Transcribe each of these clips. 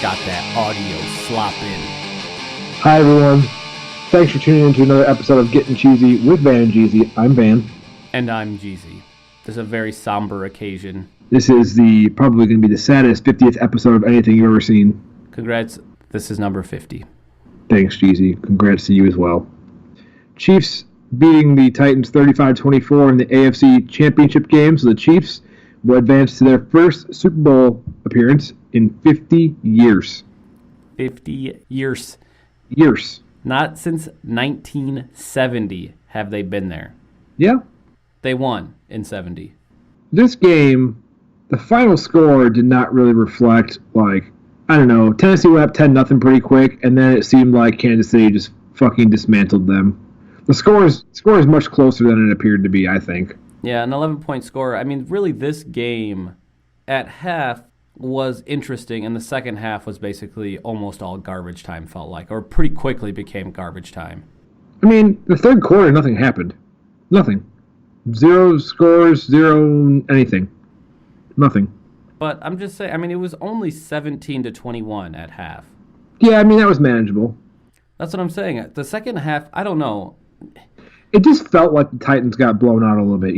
got that audio slopping. Hi, everyone. Thanks for tuning in to another episode of Gettin Cheezy with Van and Jeezy. I'm Van. And I'm Jeezy. This is a very somber occasion. This is probably going to be the saddest 50th episode of anything you've ever seen. Congrats. This is number 50. Thanks, Jeezy. Congrats to you as well. Chiefs beating the Titans 35-24 in the AFC Championship game, so the Chiefs will advance to their first Super Bowl appearance in 50 years. 50 years. Years. Not since 1970 have they been there. Yeah. They won in 70. This game, the final score did not really reflect, Tennessee went up 10-0 pretty quick, and then it seemed like Kansas City just fucking dismantled them. The score is much closer than it appeared to be, I think. Yeah, an 11-point score. I mean, really, this game at half was interesting, and the second half was basically almost all garbage time, felt like, or pretty quickly became garbage time. I mean, the third quarter, nothing happened. Nothing. 0 scores, 0 anything. Nothing. But I'm just saying, it was only 17-21 at half. Yeah, that was manageable. That's what I'm saying. The second half, I don't know. It just felt like the Titans got blown out a little bit,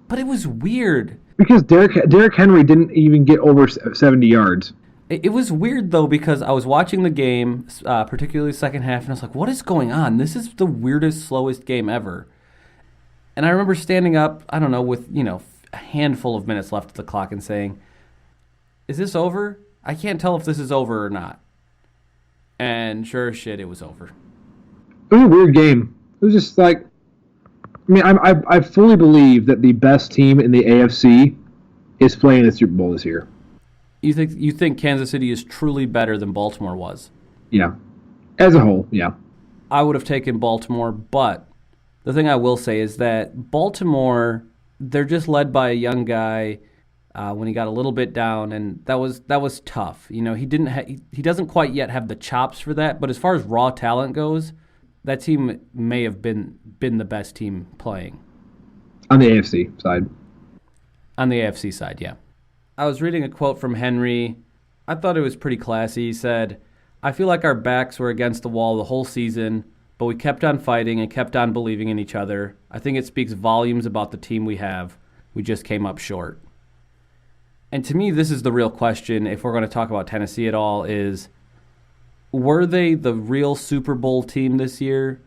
But it was weird. Because Derrick Henry didn't even get over 70 yards. It was weird, though, because I was watching the game, particularly the second half, and I was like, what is going on? This is the weirdest, slowest game ever. And I remember standing up, with, a handful of minutes left of the clock and saying, is this over? I can't tell if this is over or not. And sure as shit, it was over. It was a weird game. It was just like, I fully believe that the best team in the AFC is playing the Super Bowl this year. You think Kansas City is truly better than Baltimore was? Yeah. As a whole, yeah. I would have taken Baltimore, but the thing I will say is that Baltimore, they're just led by a young guy when he got a little bit down, and that was tough. He doesn't quite yet have the chops for that, but as far as raw talent goes, that team may have been the best team playing. On the AFC side. On the AFC side, yeah. I was reading a quote from Henry. I thought it was pretty classy. He said, I feel like our backs were against the wall the whole season, but we kept on fighting and kept on believing in each other. I think it speaks volumes about the team we have. We just came up short. And to me, this is the real question, if we're going to talk about Tennessee at all, is were they the real Super Bowl team this year,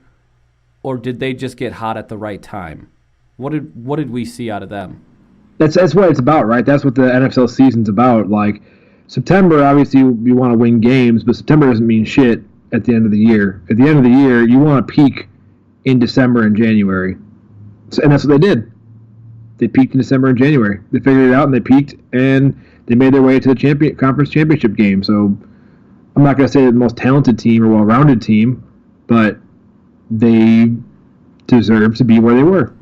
or did they just get hot at the right time? What did we see out of them? That's what it's about, right? That's what the NFL season's about. Like, September, obviously, you want to win games, but September doesn't mean shit at the end of the year. At the end of the year, you want to peak in December and January. And that's what they did. They peaked in December and January. They figured it out, and they peaked, and they made their way to the conference championship game. So I'm not going to say they're the most talented team or well-rounded team, but they deserve to be where they were.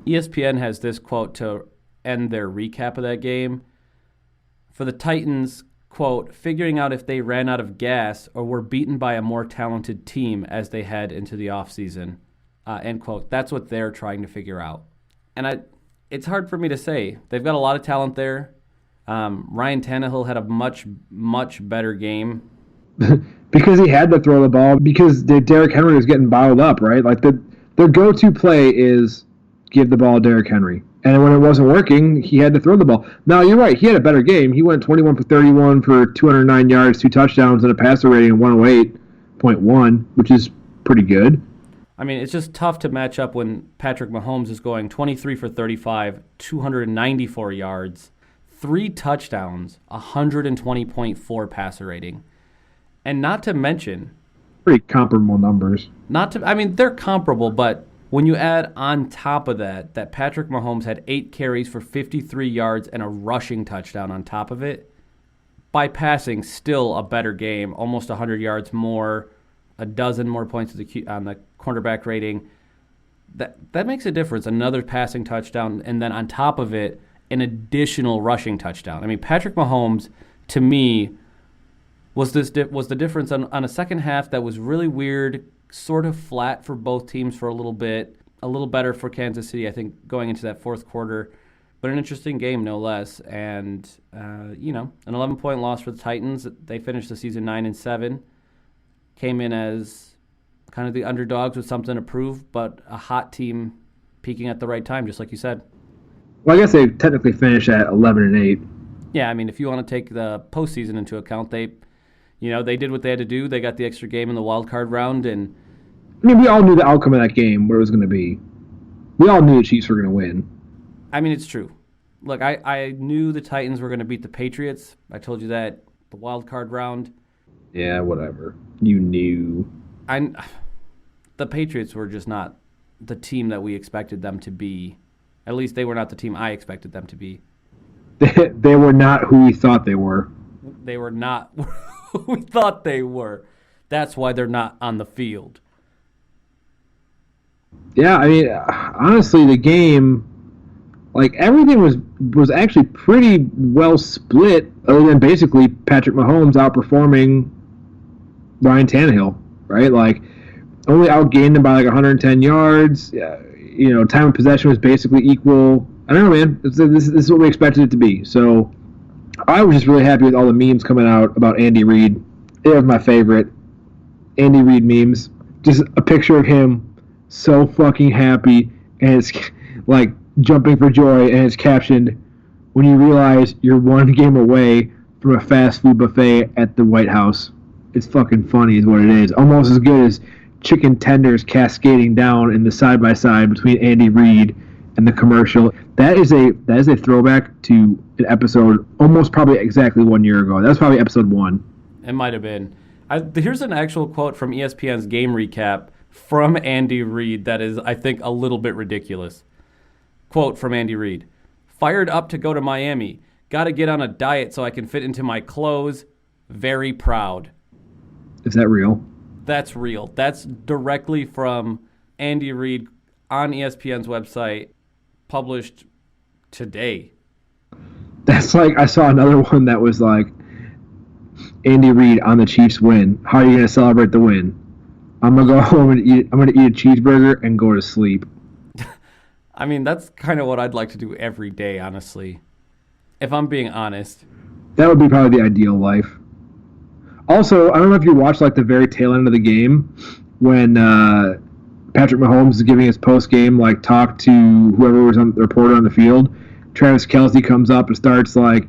ESPN has this quote to end their recap of that game. For the Titans, quote, figuring out if they ran out of gas or were beaten by a more talented team as they head into the offseason, end quote. That's what they're trying to figure out. And it's hard for me to say. They've got a lot of talent there. Ryan Tannehill had a much, much better game. Because he had to throw the ball, because Derrick Henry was getting bottled up, right? Like, their go-to play is give the ball to Derrick Henry. And when it wasn't working, he had to throw the ball. Now, you're right. He had a better game. He went 21 for 31 for 209 yards, 2 touchdowns, and a passer rating of 108.1, which is pretty good. It's just tough to match up when Patrick Mahomes is going 23 for 35, 294 yards, 3 touchdowns, 120.4 passer rating. And not to mention... pretty comparable numbers. They're comparable, but when you add on top of that Patrick Mahomes had 8 carries for 53 yards and a rushing touchdown on top of it, by passing, still a better game, almost 100 yards more, a dozen more points on the cornerback rating. That makes a difference. Another passing touchdown, and then on top of it, an additional rushing touchdown. Patrick Mahomes, to me, was the difference on a second half that was really weird, sort of flat for both teams for a little bit, a little better for Kansas City, I think, going into that fourth quarter. but an interesting game no less. And an 11-point loss for the Titans. They finished the season 9-7, came in as kind of the underdogs with something to prove, but a hot team peaking at the right time, just like you said. Well, I guess they technically finished at 11-8. Yeah, I mean, if you want to take the postseason into account, they did what they had to do. They got the extra game in the wild card round, and I mean, we all knew the outcome of that game, what it was going to be. We all knew the Chiefs were going to win. I mean, it's true. Look, I knew the Titans were going to beat the Patriots. I told you that the wild card round. Yeah, whatever. You knew. The Patriots were just not the team that we expected them to be. At least they were not the team I expected them to be. They were not who we thought they were. They were not who we thought they were. That's why they're not on the field. Yeah, I mean, honestly, the game, like, everything was actually pretty well split, other than basically Patrick Mahomes outperforming Ryan Tannehill, right? Like, only outgained him by like 110 yards. Time of possession was basically equal. I don't know, man. This is what we expected it to be. So I was just really happy with all the memes coming out about Andy Reid. It was my favorite. Andy Reid memes. Just a picture of him so fucking happy, and it's like jumping for joy, and it's captioned, "When you realize you're one game away from a fast food buffet at the White House." It's fucking funny is what it is. Almost as good as chicken tenders cascading down in the side-by-side between Andy Reid and the commercial. That is a throwback to an episode almost probably exactly 1 year ago. That was probably episode 1. It might have been. Here's an actual quote from ESPN's game recap from Andy Reid that is, I think, a little bit ridiculous. Quote from Andy Reid. "Fired up to go to Miami. Got to get on a diet so I can fit into my clothes. Very proud." Is that real? That's real. That's directly from Andy Reid on ESPN's website, published today. That's like, I saw another one that was like, Andy Reid on the Chiefs win. How are you going to celebrate the win? I'm going to go home and eat a cheeseburger and go to sleep. I mean, that's kind of what I'd like to do every day, honestly. If I'm being honest. That would be probably the ideal life. Also, I don't know if you watched like the very tail end of the game when Patrick Mahomes is giving his post-game like talk to whoever was on the reporter on the field. Travis Kelce comes up and starts like,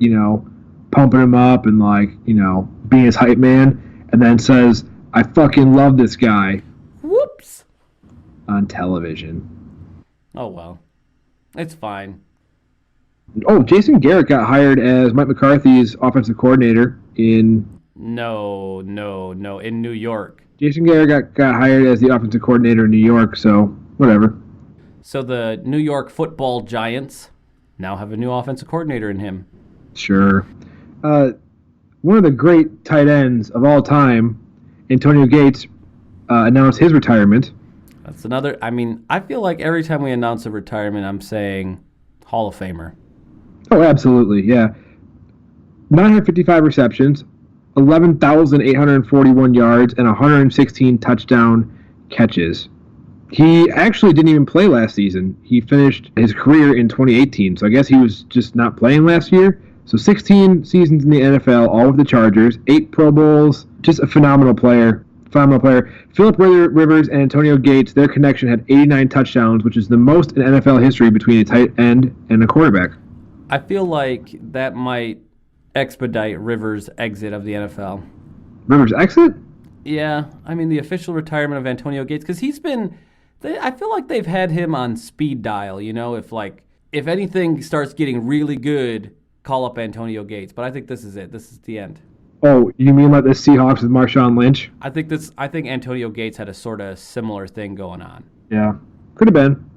pumping him up and like, being his hype man, and then says, "I fucking love this guy." Whoops. On television. Oh, well. It's fine. Oh, Jason Garrett got hired as Mike McCarthy's offensive coordinator in... No. In New York. Jason Garrett got hired as the offensive coordinator in New York, so whatever. So the New York Football Giants now have a new offensive coordinator in him. Sure. One of the great tight ends of all time, Antonio Gates, announced his retirement. That's another... I mean, I feel like every time we announce a retirement, I'm saying Hall of Famer. Oh, absolutely, yeah. 955 receptions, 11,841 yards, and 116 touchdown catches. He actually didn't even play last season. He finished his career in 2018, so I guess he was just not playing last year. So 16 seasons in the NFL, all with the Chargers, 8 Pro Bowls, just a phenomenal player. Phillip Rivers and Antonio Gates, their connection had 89 touchdowns, which is the most in NFL history between a tight end and a quarterback. I feel like that might expedite Rivers' exit of the NFL. Rivers' exit? Yeah, I mean the official retirement of Antonio Gates, because I feel like they've had him on speed dial. If anything starts getting really good, call up Antonio Gates. But I think this is it. This is the end. Oh, you mean like the Seahawks with Marshawn Lynch? I think Antonio Gates had a sort of similar thing going on. Yeah, could have been.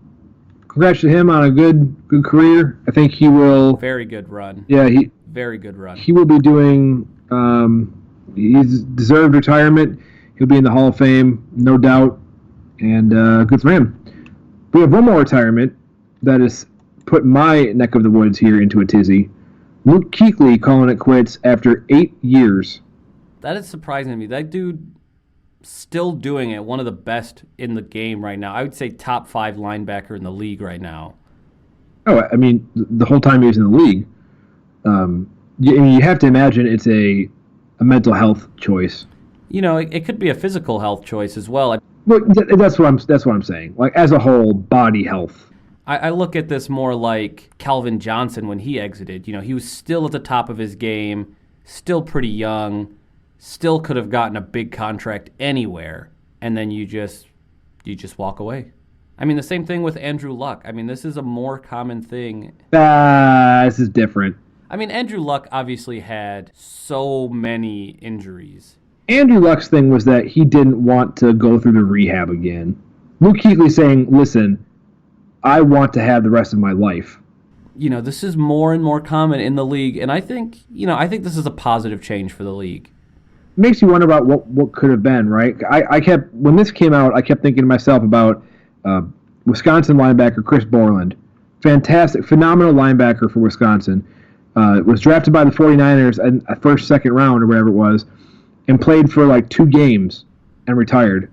Congrats to him on a good career. I think he will. Very good run. Yeah, very good run. He will be doing. He's deserved retirement. He'll be in the Hall of Fame, no doubt, and good for him. We have one more retirement that has put my neck of the woods here into a tizzy. Luke Kuechly calling it quits after 8 years. That is surprising to me. That dude still doing it. One of the best in the game right now. I would say top 5 linebacker in the league right now. Oh, I mean, the whole time he was in the league. You have to imagine it's a mental health choice. It could be a physical health choice as well. But that's what I'm saying. Like as a whole, body health. I look at this more like Calvin Johnson when he exited. He was still at the top of his game, still pretty young, still could have gotten a big contract anywhere, and then you just walk away. I mean, the same thing with Andrew Luck. I mean, this is a more common thing. This is different. I mean, Andrew Luck obviously had so many injuries. Andrew Luck's thing was that he didn't want to go through the rehab again. Luke Kuechly saying, listen, I want to have the rest of my life. This is more and more common in the league, and I think this is a positive change for the league. It makes you wonder about what could have been, right? When this came out, I kept thinking to myself about Wisconsin linebacker Chris Borland. Fantastic, phenomenal linebacker for Wisconsin. Was drafted by the 49ers in a first, second round or whatever it was, and played for like 2 games and retired.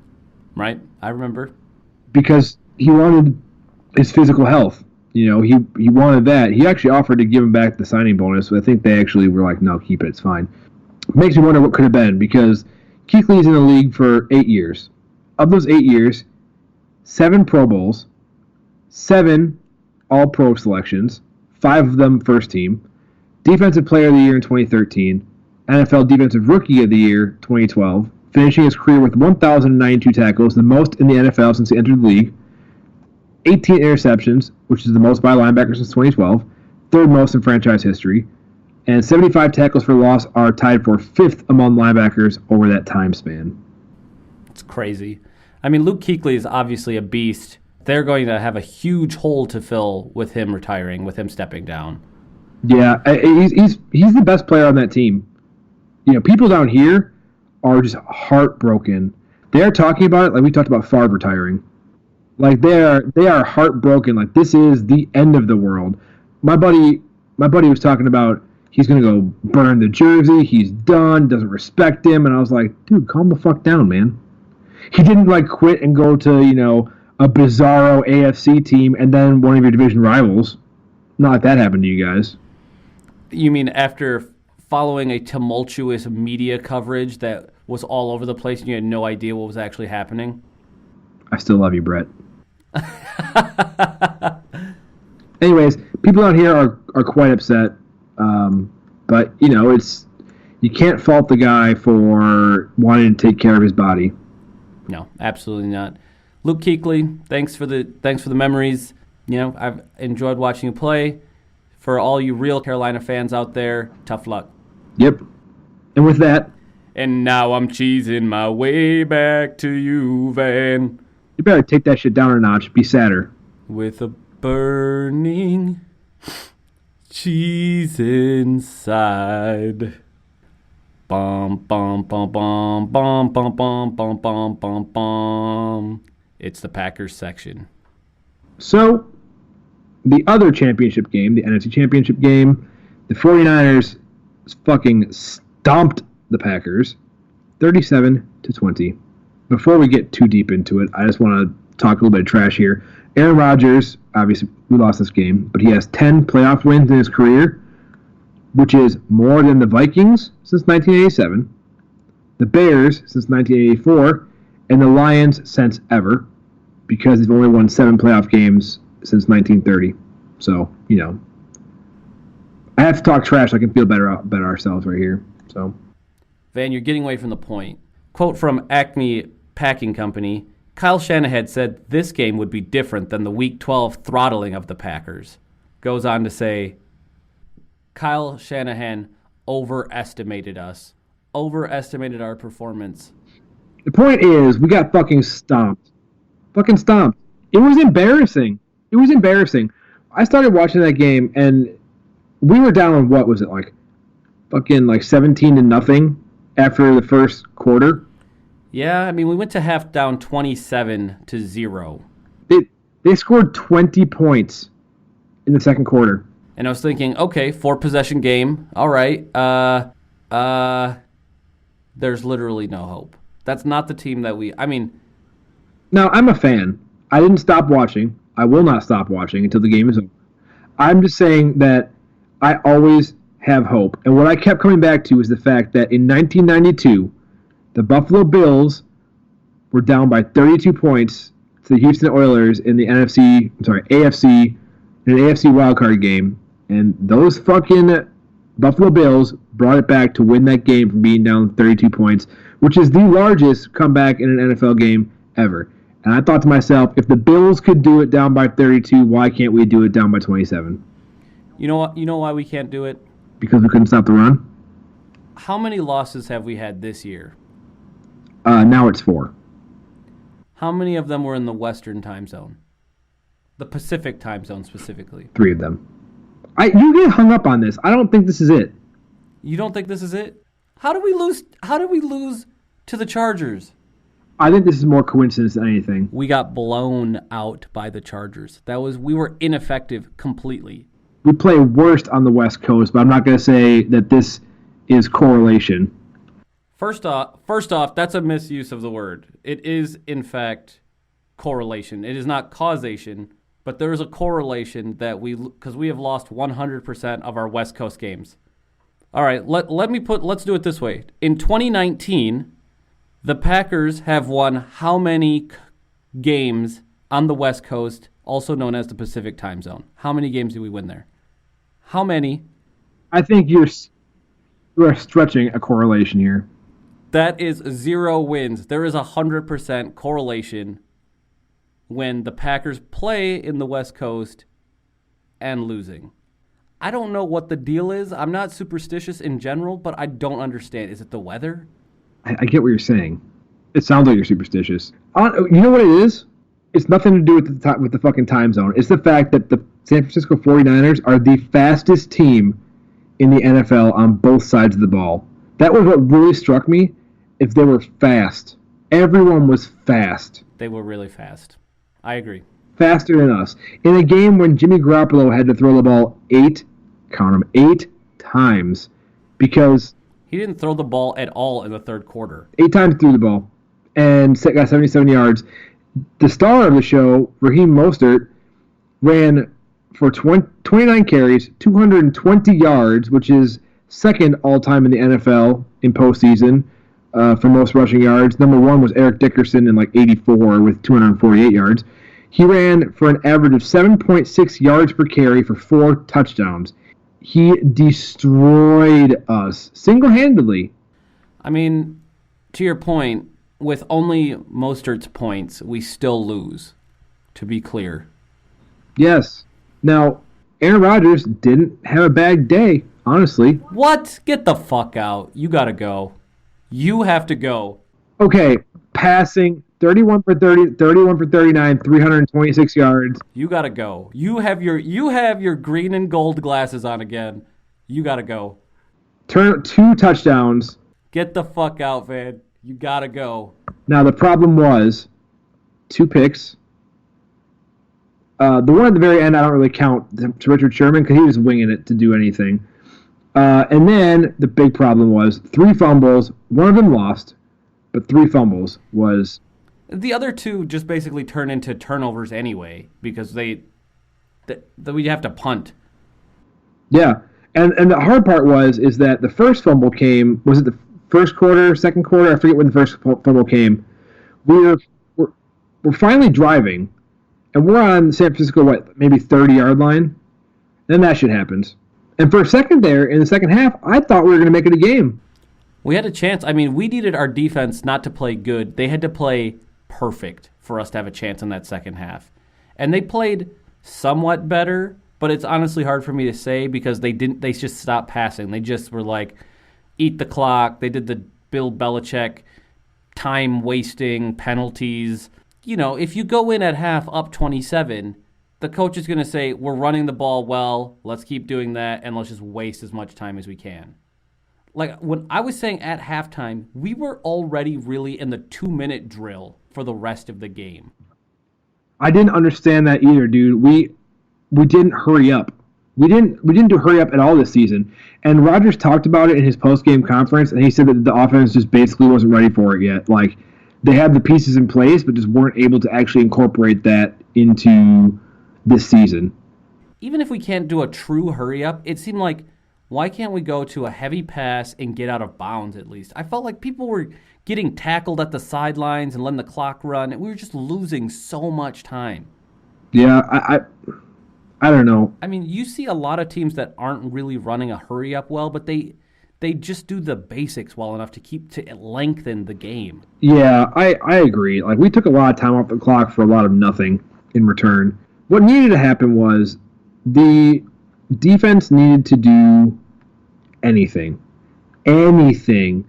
Right, I remember. Because he wanted his physical health. He wanted that. He actually offered to give him back the signing bonus, but I think they actually were like, no, keep it, it's fine. It makes me wonder what could have been, because Kuechly's in the league for 8 years. Of those 8 years, 7 Pro Bowls, 7 All-Pro selections, 5 of them first team, Defensive Player of the Year in 2013, NFL Defensive Rookie of the Year 2012, finishing his career with 1,092 tackles, the most in the NFL since he entered the league, 18 interceptions, which is the most by a linebacker since 2012, third most in franchise history, and 75 tackles for loss are tied for 5th among linebackers over that time span. It's crazy. I mean, Luke Kuechly is obviously a beast. They're going to have a huge hole to fill with him retiring, with him stepping down. Yeah, he's the best player on that team. People down here are just heartbroken. They are talking about it like we talked about Favre retiring. Like they are heartbroken. Like this is the end of the world. My buddy was talking about he's gonna go burn the jersey. He's done. Doesn't respect him. And I was like, dude, calm the fuck down, man. He didn't like quit and go to a bizarro AFC team and then one of your division rivals. Not like that happened to you guys. You mean after following a tumultuous media coverage that was all over the place and you had no idea what was actually happening? I still love you, Brett. Anyways, people out here are quite upset. But, you can't fault the guy for wanting to take care of his body. No, absolutely not. Luke Kuechly, thanks for the memories. I've enjoyed watching you play. For all you real Carolina fans out there, tough luck. Yep. And with that. And now I'm cheesing my way back to you, Van. You better take that shit down a notch. Be sadder. With a burning cheese inside. Bum, bum, bum, bum, bum, bum, bum, bum, bum, bum, bum. It's the Packers section. So, the other championship game, the NFC championship game, the 49ers fucking stomped the Packers 37-20. Before we get too deep into it, I just want to talk a little bit of trash here. Aaron Rodgers, obviously, we lost this game, but he has 10 playoff wins in his career, which is more than the Vikings since 1987, the Bears since 1984, and the Lions since ever, because they've only won 7 playoff games since 1930. So, I have to talk trash so I can feel better ourselves right here. So, Van, you're getting away from the point. Quote from Acme Packing Company, Kyle Shanahan said this game would be different than the Week 12 throttling of the Packers. Goes on to say, Kyle Shanahan overestimated us, overestimated our performance. The point is, we got fucking stomped. Fucking stomped. It was embarrassing. It was embarrassing. I started watching that game, and we were down, what was it, like fucking like 17-0 after the first quarter? Yeah, I mean, we went to half down 27-0. They scored 20 points in the second quarter. And I was thinking, okay, 4-possession game. All right. There's literally no hope. That's not the team that Now, I'm a fan. I didn't stop watching. I will not stop watching until the game is over. I'm just saying that I always have hope. And what I kept coming back to is the fact that in 1992, the Buffalo Bills were down by 32 points to the Houston Oilers in the AFC, in an AFC wildcard game. And those fucking Buffalo Bills brought it back to win that game from being down 32 points, which is the largest comeback in an NFL game ever. And I thought to myself, if the Bills could do it down by 32, why can't we do it down by 27? You know what? You know why we can't do it? Because we couldn't stop the run? How many losses have we had this year? Now it's 4. How many of them were in the Western time zone? The Pacific time zone specifically. 3 of them. You get hung up on this. I don't think this is it. You don't think this is it? How did we lose? How did we lose to the Chargers? I think this is more coincidence than anything. We got blown out by the Chargers. We were ineffective completely. We play worst on the West Coast, but I'm not going to say that this is correlation. First off, that's a misuse of the word. It is, in fact, correlation. It is not causation, but there is a correlation because we have lost 100% of our West Coast games. All right, let's do it this way. In 2019, the Packers have won how many games on the West Coast, also known as the Pacific time zone? How many games did we win there? How many? I think you are stretching a correlation here. That is 0 wins. There is 100% correlation when the Packers play in the West Coast and losing. I don't know what the deal is. I'm not superstitious in general, but I don't understand. Is it the weather? I get what you're saying. It sounds like you're superstitious. You know what it is? It's nothing to do with the fucking time zone. It's the fact that the San Francisco 49ers are the fastest team in the NFL on both sides of the ball. That was what really struck me. If they were fast. Everyone was fast. They were really fast. I agree. Faster than us. In a game when Jimmy Garoppolo had to throw the ball 8 times because he didn't throw the ball at all in the third quarter. 8 times threw the ball and got 77 yards. The star of the show, Raheem Mostert, ran for 29 carries, 220 yards, which is second all-time in the NFL in postseason. For most rushing yards. Number 1 was Eric Dickerson in 84 with 248 yards. He ran for an average of 7.6 yards per carry for 4 touchdowns. He destroyed us single-handedly. I mean, to your point, with only Mostert's points, we still lose, to be clear. Yes. Now, Aaron Rodgers didn't have a bad day, honestly. What? Get the fuck out. You gotta go. You have to go. Okay, passing 31 for 39, 326 yards. You gotta go. You have your green and gold glasses on again. You gotta go. 2 touchdowns. Get the fuck out, man. You gotta go. Now the problem was 2 picks. The one at the very end I don't really count to Richard Sherman because he was winging it to do anything. And then the big problem was 3 fumbles. One of them lost, but 3 fumbles was... The other 2 just basically turn into turnovers anyway because we'd have to punt. Yeah, and the hard part is that the first fumble came... Was it the first quarter, second quarter? I forget when the first fumble came. We're finally driving, and we're on San Francisco, maybe 30-yard line? Then that shit happens. And for a second there, in the second half, I thought we were going to make it a game. We had a chance. I mean, we needed our defense not to play good. They had to play perfect for us to have a chance in that second half. And they played somewhat better, but it's honestly hard for me to say because they just stopped passing. They just were like, eat the clock. They did the Bill Belichick time-wasting penalties. You know, if you go in at half up 27... the coach is going to say, we're running the ball well, let's keep doing that, and let's just waste as much time as we can. Like, when I was saying at halftime, we were already really in the 2-minute drill for the rest of the game. I didn't understand that either, dude. We didn't hurry up. We didn't do hurry up at all this season. And Rodgers talked about it in his post-game conference, and he said that the offense just basically wasn't ready for it yet. Like, they had the pieces in place, but just weren't able to actually incorporate that into this season. even if we can't do a true hurry up, it seemed like, why can't we go to a heavy pass and get out of bounds at least? I felt like people were getting tackled at the sidelines and letting the clock run, and we were just losing so much time. Yeah, I don't know. I mean, you see a lot of teams that aren't really running a hurry up well, but they just do the basics well enough to lengthen the game. Yeah, I agree. Like, we took a lot of time off the clock for a lot of nothing in return. What needed to happen was the defense needed to do anything. Anything.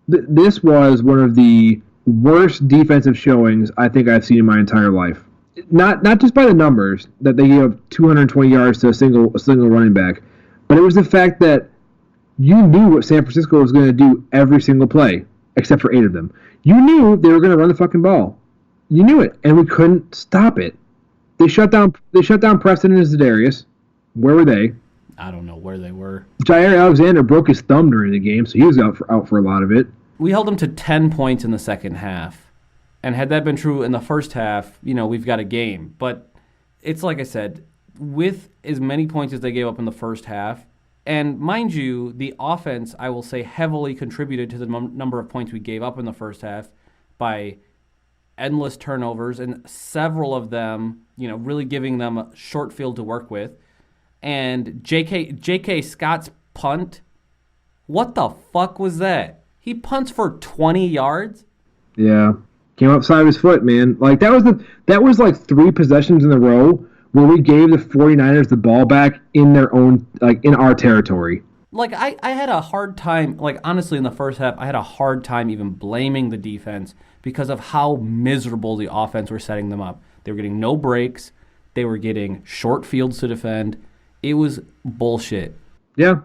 This was one of the worst defensive showings I think I've seen in my entire life. Not just by the numbers that they gave up 220 yards to a single running back, but it was the fact that you knew what San Francisco was going to do every single play, except for 8 of them. You knew they were going to run the fucking ball. You knew it, and we couldn't stop it. They shut down Preston and Zadarius. Where were they? I don't know where they were. Jair Alexander broke his thumb during the game, so he was out for a lot of it. We held them to 10 points in the second half. And had that been true in the first half, we've got a game. But it's like I said, with as many points as they gave up in the first half, and mind you, the offense, I will say, heavily contributed to the number of points we gave up in the first half by endless turnovers, and several of them, really giving them a short field to work with. And J.K. Scott's punt, what the fuck was that? He punts for 20 yards? Yeah. Came outside of his foot, man. Like, that was like 3 possessions in a row where we gave the 49ers the ball back in their own, like, in our territory. Like, I had a hard time, like, honestly, in the first half, I had a hard time even blaming the defense because of how miserable the offense were setting them up. They were getting no breaks. They were getting short fields to defend. It was bullshit. Yeah.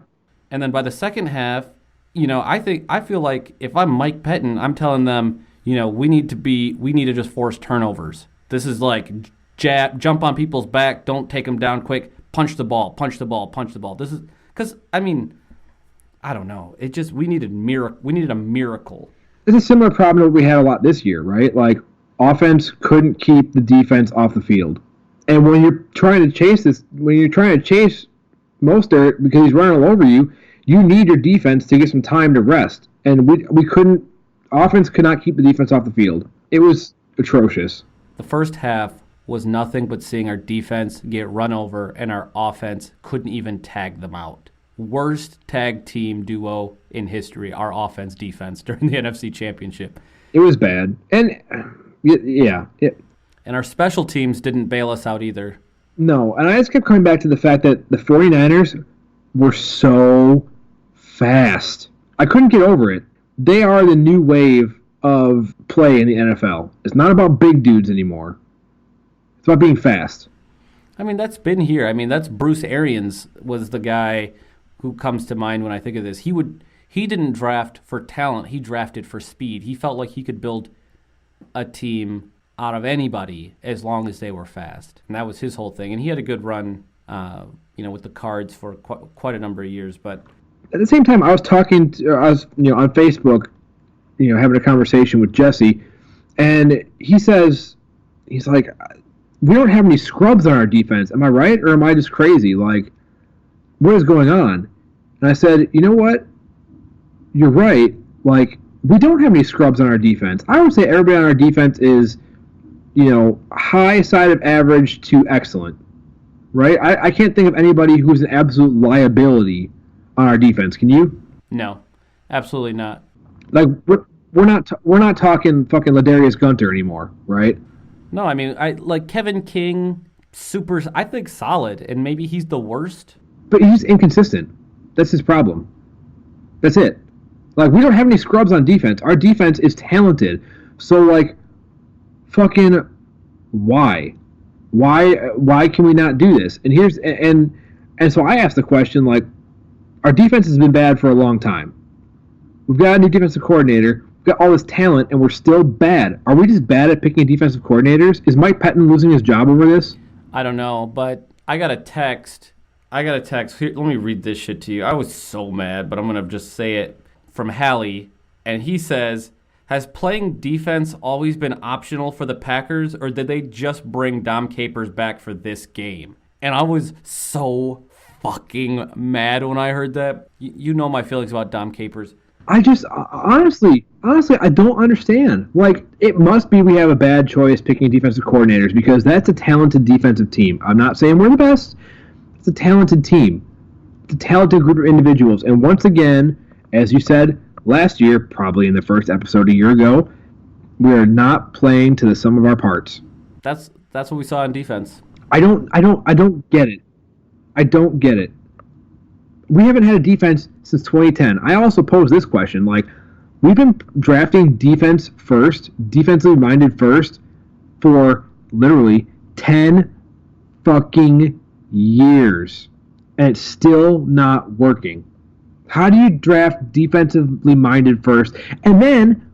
And then by the second half, I feel like if I'm Mike Pettin, I'm telling them, we need to just force turnovers. This is like jump on people's back, don't take them down quick, punch the ball. This is because I don't know. It just we needed a miracle. It's a similar problem that we had a lot this year, right? Like, offense couldn't keep the defense off the field, and when you're trying to chase Mostert because he's running all over you, you need your defense to get some time to rest, and we couldn't. Offense could not keep the defense off the field. It was atrocious. The first half was nothing but seeing our defense get run over, and our offense couldn't even tag them out. Worst tag team duo in history, our offense-defense, during the NFC Championship. It was bad. And, yeah. And our special teams didn't bail us out either. No, and I just kept coming back to the fact that the 49ers were so fast. I couldn't get over it. They are the new wave of play in the NFL. It's not about big dudes anymore. It's about being fast. I mean, that's been here. I mean, that's Bruce Arians was the guy who comes to mind when I think of this. He didn't draft for talent. He drafted for speed. He felt like he could build a team out of anybody as long as they were fast. And that was his whole thing. And he had a good run, with the Cards for quite a number of years. But at the same time, I was on Facebook, having a conversation with Jesse, and he's like, we don't have any scrubs on our defense. Am I right, or am I just crazy? Like, what is going on? And I said, you know what? You're right. Like, we don't have any scrubs on our defense. I would say everybody on our defense is, high side of average to excellent, right? I can't think of anybody who's an absolute liability on our defense. Can you? No, absolutely not. Like, we're not talking fucking Ladarius Gunter anymore, right? No, I mean, I like Kevin King, I think solid, and maybe he's the worst. But he's inconsistent. That's his problem. That's it. Like, we don't have any scrubs on defense. Our defense is talented. So, like, fucking why? Why can we not do this? And so I asked the question, like, our defense has been bad for a long time. We've got a new defensive coordinator. We've got all this talent, and we're still bad. Are we just bad at picking defensive coordinators? Is Mike Pettin losing his job over this? I don't know, but I got a text. Here, let me read this shit to you. I was so mad, but I'm going to just say it, from Hallie. And he says, has playing defense always been optional for the Packers, or did they just bring Dom Capers back for this game? And I was so fucking mad when I heard that. You know my feelings about Dom Capers. I just honestly, I don't understand. Like, it must be we have a bad choice picking defensive coordinators because that's a talented defensive team. I'm not saying we're the best. It's a talented team. It's a talented group of individuals. And once again, as you said last year, probably in the first episode a year ago, we are not playing to the sum of our parts. That's what we saw in defense. I don't get it. I don't get it. We haven't had a defense since 2010. I also pose this question. Like, we've been drafting defense first, defensively minded first, for literally 10 fucking years. And it's still not working. How do you draft defensively minded first? And then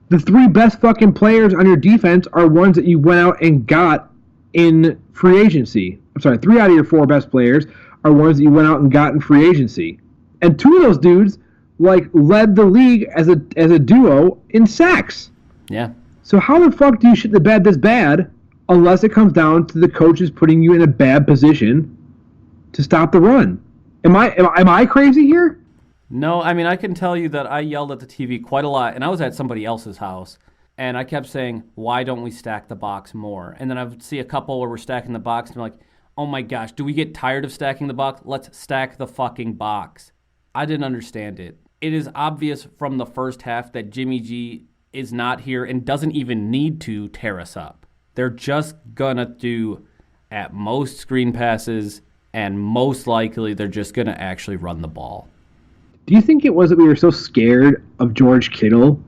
the 3 best fucking players on your defense are ones that you went out and got in free agency. I'm sorry, 3 out of your 4 best players are ones that you went out and got in free agency. And 2 of those dudes, like, led the league as a duo in sacks. Yeah. So how the fuck do you shit the bed this bad unless it comes down to the coaches putting you in a bad position to stop the run? Am I crazy here? No, I mean, I can tell you that I yelled at the TV quite a lot, and I was at somebody else's house, and I kept saying, why don't we stack the box more? And then I would see a couple where we're stacking the box, and I'm like, oh my gosh, do we get tired of stacking the box? Let's stack the fucking box. I didn't understand it. It is obvious from the first half that Jimmy G is not here and doesn't even need to tear us up. They're just gonna do, at most, screen passes, and most likely they're just gonna actually run the ball. Do you think it was that we were so scared of George Kittle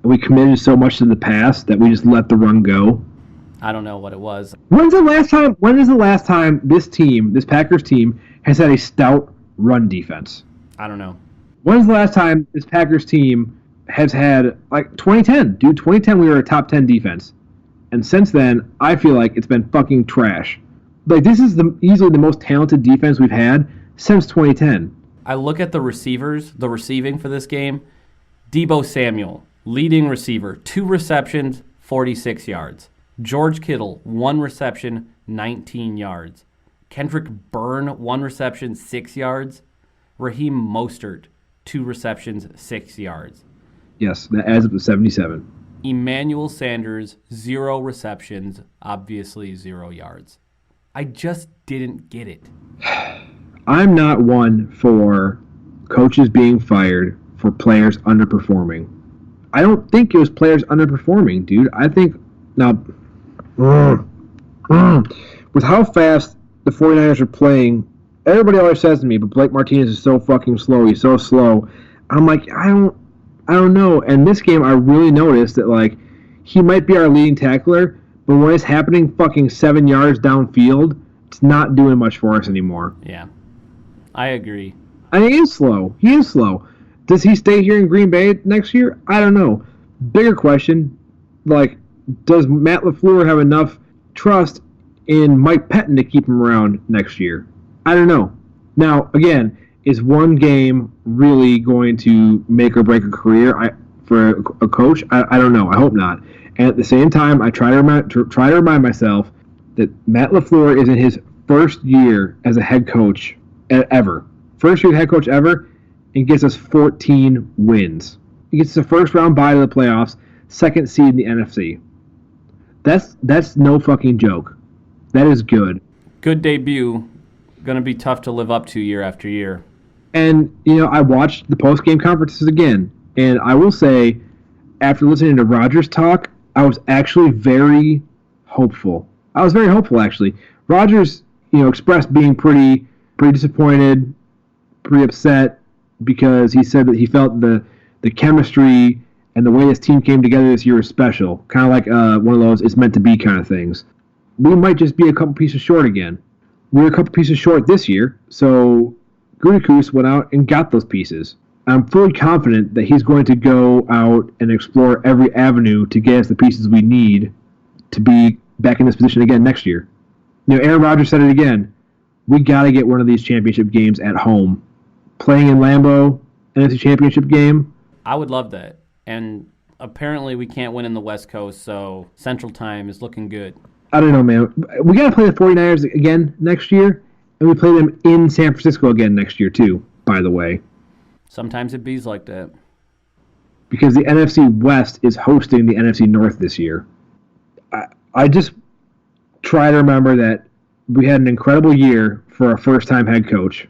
and we committed so much to the pass that we just let the run go? I don't know what it was. When is the last time this Packers team, has had a stout run defense? I don't know. When's the last time this Packers team has had, like, 2010? Dude, 2010 we were a top 10 defense. And since then, I feel like it's been fucking trash. Like, this is easily the most talented defense we've had since 2010. I look at the receivers, the receiving for this game. Deebo Samuel, leading receiver, 2 receptions, 46 yards. George Kittle, 1 reception, 19 yards. Kendrick Byrne, 1 reception, 6 yards. Raheem Mostert, 2 receptions, 6 yards. Yes, that adds up to 77. Emmanuel Sanders, 0 receptions, obviously 0 yards. I just didn't get it. I'm not one for coaches being fired for players underperforming. I don't think it was players underperforming, dude. I think now, with how fast the 49ers are playing, everybody always says to me, but Blake Martinez is so fucking slow. He's so slow. I'm like, I don't know. And this game, I really noticed that, like, he might be our leading tackler, but when it's happening fucking 7 yards downfield, it's not doing much for us anymore. Yeah, I agree. I mean, he is slow. He is slow. Does he stay here in Green Bay next year? I don't know. Bigger question, like, does Matt LaFleur have enough trust in Mike Pettin to keep him around next year? I don't know. Now, again, is one game really going to make or break a career for a coach? I don't know. I hope not. And at the same time, I try to remind myself that Matt LaFleur is in his first year as a head coach ever. First year head coach ever, and gets us 14 wins. He gets the first round bye to the playoffs, second seed in the NFC. That's no fucking joke. That is good. Good debut. Going to be tough to live up to year after year. And, I watched the post-game conferences again, and I will say, after listening to Rodgers talk, I was actually very hopeful. I was very hopeful, actually. Rodgers, expressed being pretty disappointed, pretty upset, because he said that he felt the chemistry and the way this team came together this year was special. Kind of like one of those it's meant to be kind of things. We might just be a couple pieces short again. We were a couple pieces short this year, so Gutekunst went out and got those pieces. I'm fully confident that he's going to go out and explore every avenue to get us the pieces we need to be back in this position again next year. Aaron Rodgers said it again. We got to get one of these championship games at home. Playing in Lambeau, NFC Championship game. I would love that. And apparently we can't win in the West Coast, so Central Time is looking good. I don't know, man. We got to play the 49ers again next year, And we play them in San Francisco again next year, too, by the way. Sometimes it bees like that. Because the NFC West is hosting the NFC North this year. I just try to remember that we had an incredible year for a first-time head coach.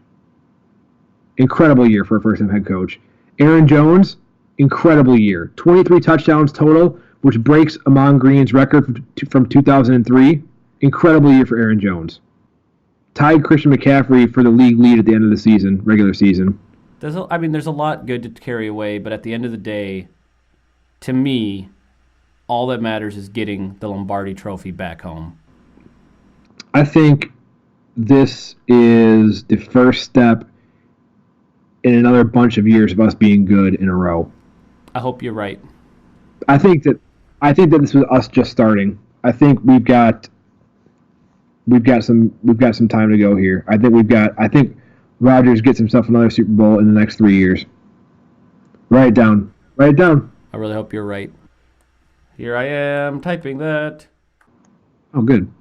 Incredible year for a first-time head coach. Aaron Jones, incredible year. 23 touchdowns total, which breaks Amon Green's record from 2003. Incredible year for Aaron Jones. Tied Christian McCaffrey for the league lead at the end of the season, regular season. There's a lot good to carry away, but at the end of the day, to me, all that matters is getting the Lombardi Trophy back home. I think this is the first step in another bunch of years of us being good in a row. I hope you're right. I think that this was us just starting. I think we've got some time to go here. I think Rodgers gets himself another Super Bowl in the next 3 years. Write it down. Write it down. I really hope you're right. Here I am typing that. Oh, good.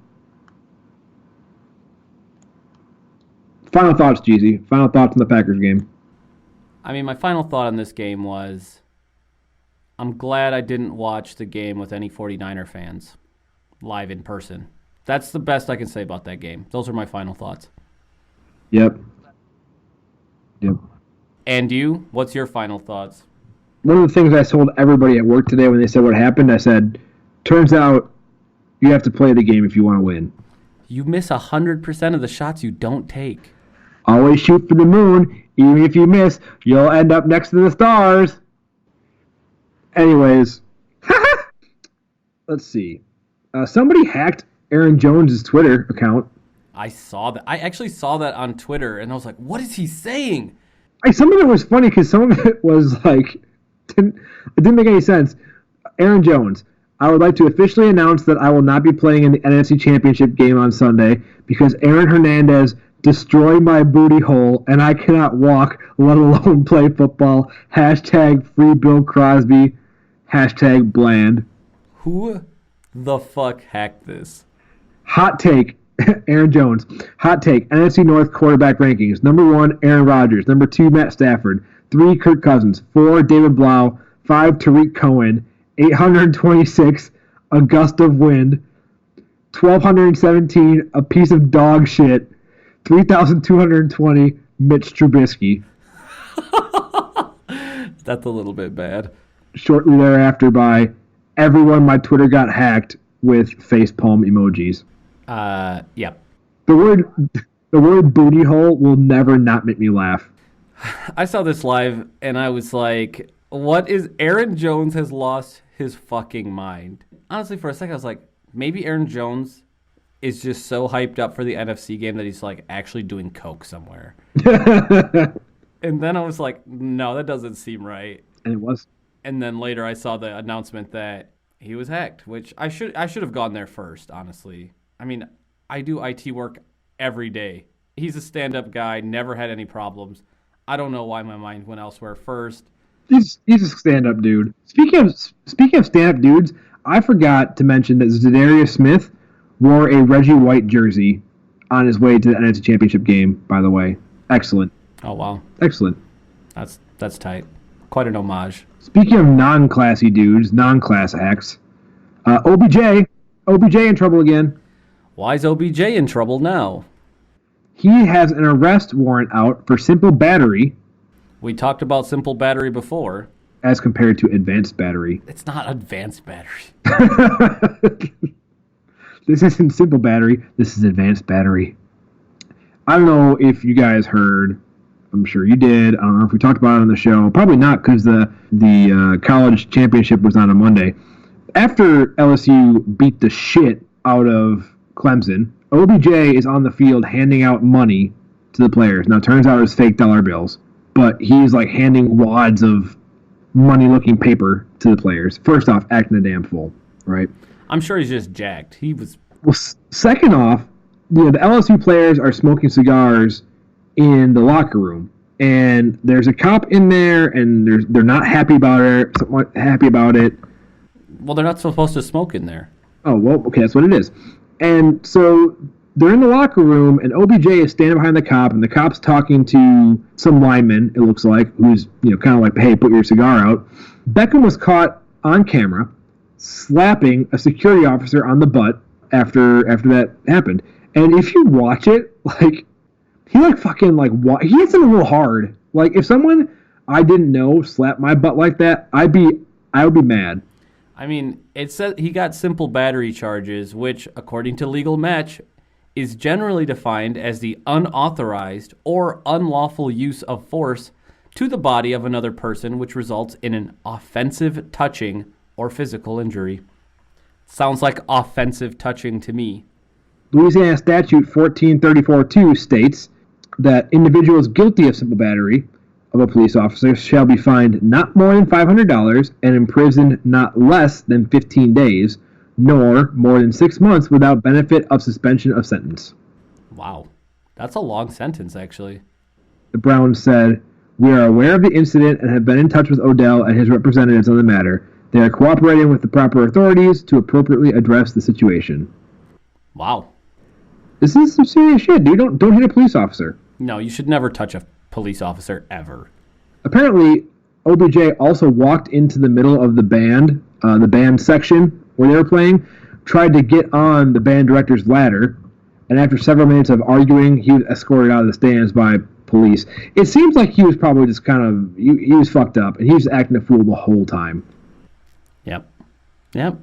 Final thoughts, Jeezy. Final thoughts on the Packers game. I mean, my final thought on this game was I'm glad I didn't watch the game with any 49er fans live in person. That's the best I can say about that game. Those are my final thoughts. Yep. And you? What's your final thoughts? One of the things I told everybody at work today when they said what happened, I said, turns out you have to play the game if you want to win. You miss 100% of the shots you don't take. Always shoot for the moon. Even if you miss, you'll end up next to the stars. Anyways, let's see. Somebody hacked Aaron Jones' Twitter account. I saw that. I actually saw that on Twitter, and I was like, what is he saying? Some of it was funny because some of it was like, it didn't make any sense. Aaron Jones, I would like to officially announce that I will not be playing in the NFC Championship game on Sunday because Aaron Hernandez destroyed my booty hole and I cannot walk, let alone play football. Hashtag free Bill Crosby. Hashtag bland. Who the fuck hacked this? Hot take. Aaron Jones. Hot take. NFC North quarterback rankings. Number 1, Aaron Rodgers. Number 2, Matt Stafford. 3, Kirk Cousins. 4, David Blau. 5, Tariq Cohen. 826, a gust of wind. 1,217, a piece of dog shit. 3,220, Mitch Trubisky. That's a little bit bad. Shortly thereafter by everyone my Twitter got hacked with facepalm emojis. Yeah. The word booty hole will never not make me laugh. I saw this live and I was like, what is Aaron Jones has lost his fucking mind. Honestly, for a second I was like, maybe Aaron Jones is just so hyped up for the NFC game that he's like actually doing coke somewhere. And then I was like, no, that doesn't seem right. And it was. And then later I saw the announcement that he was hacked, which I should have gone there first, honestly. I mean, I do IT work every day. He's a stand-up guy, never had any problems. I don't know why my mind went elsewhere first. He's a stand-up dude. Speaking of stand-up dudes, I forgot to mention that Zadarius Smith wore a Reggie White jersey on his way to the NFC Championship game, by the way. Excellent. Oh, wow. Excellent. That's tight. Quite an homage. Speaking of non-classy dudes, non-class acts, OBJ in trouble again. Why is OBJ in trouble now? He has an arrest warrant out for simple battery. We talked about simple battery before. As compared to advanced battery. It's not advanced battery. This isn't simple battery. This is advanced battery. I don't know if you guys heard. I'm sure you did. I don't know if we talked about it on the show. Probably not, because the college championship was on a Monday. After LSU beat the shit out of Clemson, OBJ is on the field handing out money to the players. Now, it turns out it's fake dollar bills, but he's like handing wads of money-looking paper to the players. First off, acting a damn fool, right? I'm sure he's just jacked. He was. Well, second off, the LSU players are smoking cigars in the locker room, and there's a cop in there, and they're not happy about it. Somewhat happy about it. Well, they're not supposed to smoke in there. Oh well, okay, that's what it is. And so they're in the locker room, and OBJ is standing behind the cop, and the cop's talking to some lineman, it looks like, who's, kind of like, hey, put your cigar out. Beckham was caught on camera slapping a security officer on the butt after that happened. And if you watch it, like, he he hits him a little hard. Like, if someone I didn't know slapped my butt like that, I would be mad. I mean, it says he got simple battery charges, which, according to Legal Match, is generally defined as the unauthorized or unlawful use of force to the body of another person, which results in an offensive touching or physical injury. Sounds like offensive touching to me. Louisiana Statute 1434-2 states that individuals guilty of simple battery of a police officer shall be fined not more than $500 and imprisoned not less than 15 days, nor more than 6 months without benefit of suspension of sentence. Wow. That's a long sentence, actually. The Browns said, "We are aware of the incident and have been in touch with Odell and his representatives on the matter. They are cooperating with the proper authorities to appropriately address the situation." Wow. This is some serious shit, dude. Don't hit a police officer. No, you should never touch a police officer ever. Apparently, OBJ also walked into the middle of the band section where they were playing, tried to get on the band director's ladder, and after several minutes of arguing, he was escorted out of the stands by police. It seems like he was probably just he was fucked up, and he was acting a fool the whole time. Yep.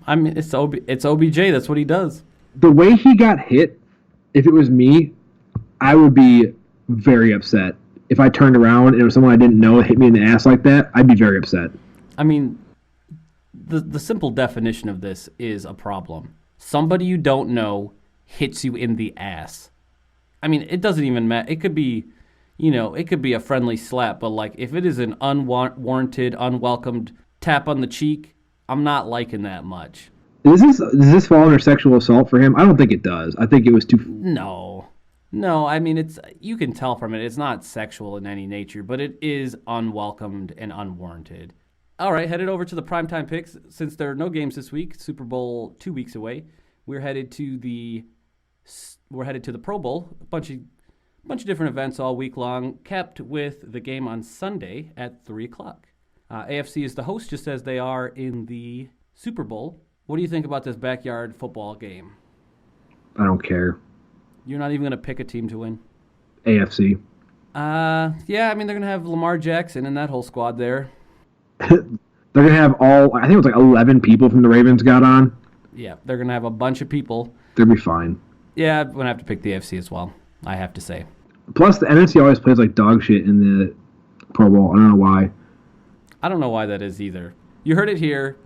I mean, it's OBJ. That's what he does. The way he got hit, if it was me, I would be very upset. If I turned around and it was someone I didn't know that hit me in the ass like that, I'd be very upset. I mean, the simple definition of this is a problem. Somebody you don't know hits you in the ass. I mean, it doesn't even matter. It could be, it could be a friendly slap, but like if it is an unwarranted, unwelcomed tap on the cheek, I'm not liking that much. Does this fall under sexual assault for him? I don't think it does. I think it was too... No, I mean, you can tell from it, it's not sexual in any nature, but it is unwelcomed and unwarranted. All right, headed over to the primetime picks. Since there are no games this week, Super Bowl 2 weeks away, we're headed to the Pro Bowl, a bunch of different events all week long, capped with the game on Sunday at 3 o'clock. AFC is the host, just as they are in the Super Bowl. What do you think about this backyard football game? I don't care. You're not even going to pick a team to win? AFC. Yeah, I mean, they're going to have Lamar Jackson and that whole squad there. They're going to have I think it was like 11 people from the Ravens got on. Yeah, they're going to have a bunch of people. They'll be fine. Yeah, I'm going to have to pick the AFC as well, I have to say. Plus, the NFC always plays like dog shit in the Pro Bowl. I don't know why. I don't know why that is either. You heard it here.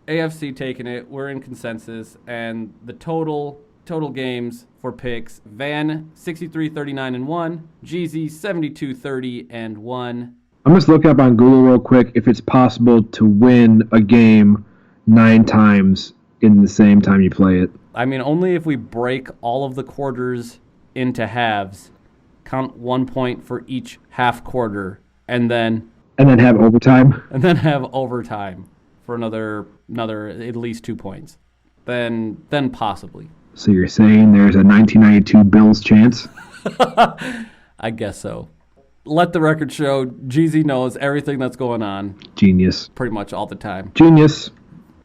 AFC taking it. We're in consensus. And the total games for picks: Van 63-39-1, Jeezy 72-30-1. I'm just looking up on Google real quick if it's possible to win a game 9 times in the same time you play it. I mean, only if we break all of the quarters into halves, count 1 point for each half quarter, and then have overtime. And then have overtime for another at least 2 points. Then possibly. So you're saying there's a 1992 Bills chance? I guess so. Let the record show Jeezy knows everything that's going on. Genius. Pretty much all the time. Genius.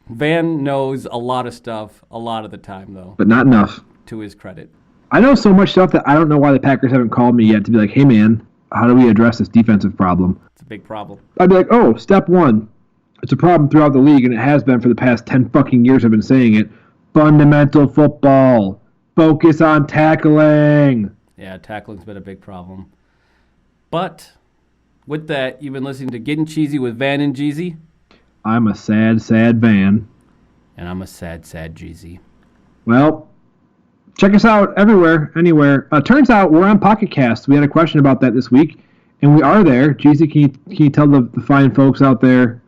Van knows a lot of stuff a lot of the time, though. But not enough. To his credit. I know so much stuff that I don't know why the Packers haven't called me yet to be like, hey, man, how do we address this defensive problem? It's a big problem. I'd be like, oh, step 1. It's a problem throughout the league, and it has been for the past 10 fucking years I've been saying it. Fundamental football. Focus on tackling. Yeah, tackling's been a big problem. But with that, you've been listening to Gettin Cheezy with Van and Jeezy. I'm a sad, sad Van. And I'm a sad, sad Jeezy. Well, check us out everywhere, anywhere. Turns out we're on Pocket Cast. We had a question about that this week, and we are there. Jeezy, can you tell the fine folks out there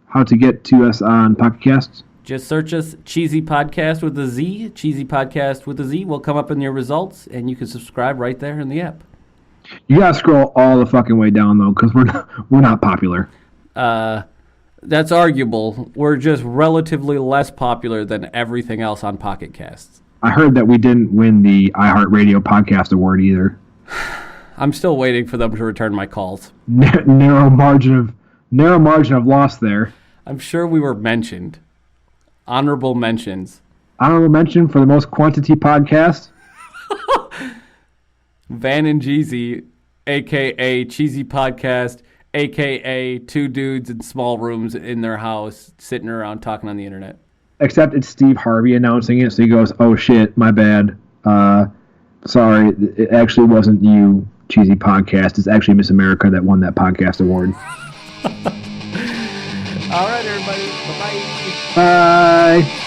how to get to us on Pocket Casts? Just search us Cheezy Podcast with a Z. Cheezy Podcast with a Z will come up in your results, and you can subscribe right there in the app. You gotta scroll all the fucking way down though, because we're not popular. That's arguable. We're just relatively less popular than everything else on Pocket Casts. I heard that we didn't win the iHeartRadio Podcast Award either. I'm still waiting for them to return my calls. Narrow margin of loss there. I'm sure we were mentioned. Honorable mentions. Honorable mention for the most quantity podcast. Van and Jeezy, a.k.a. Cheesy Podcast, a.k.a. two dudes in small rooms in their house sitting around talking on the internet. Except it's Steve Harvey announcing it, so he goes, "Oh shit, my bad. Sorry, it actually wasn't you, Cheesy Podcast. It's actually Miss America that won that podcast award." All right, everybody. Bye-bye. Bye.